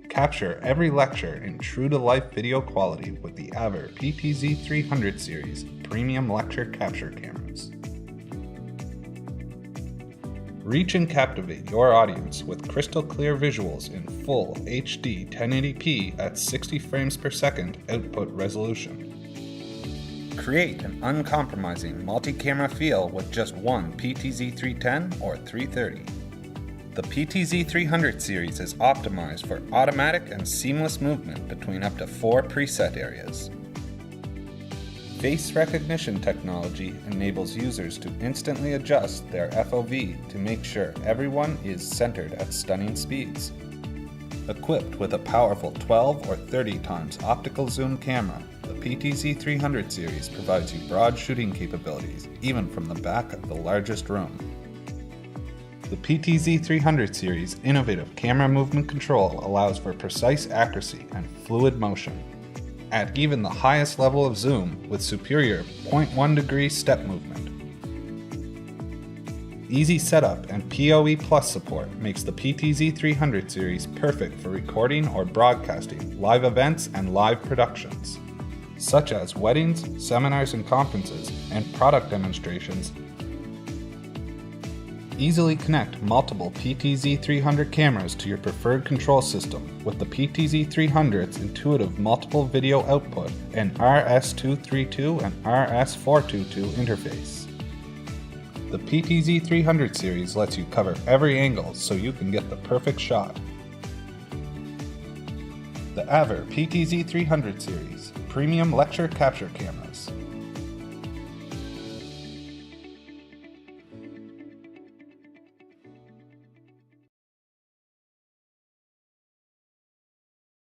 Capture every lecture in true-to-life video quality with the aVer PTZ330 series premium lecture capture cameras. Reach and captivate your audience with crystal clear visuals in full HD 1080p at 60 frames per second output resolution. Create an uncompromising multi-camera feel with just one PTZ310 or 330. The PTZ330 series is optimized for automatic and seamless movement between up to 4 preset areas. Face recognition technology enables users to instantly adjust their FOV to make sure everyone is centered at stunning speeds. Equipped with a powerful 12 or 30 times optical zoom camera, the PTZ330 series provides you broad shooting capabilities even from the back of the largest room. The PTZ330 series' innovative camera movement control allows for precise accuracy and fluid motion. At even the highest level of zoom with superior 0.1 degree step movement. Easy setup and PoE Plus support makes the PTZ330 series perfect for recording or broadcasting live events and live productions, such as weddings, seminars and conferences, and product demonstrations. Easily connect multiple PTZ330 cameras to your preferred control system with the PTZ330's intuitive multiple video output and RS232 and RS422 interface. The PTZ330 series lets you cover every angle so you can get the perfect shot. The aVer PTZ330 series premium lecture capture cameras.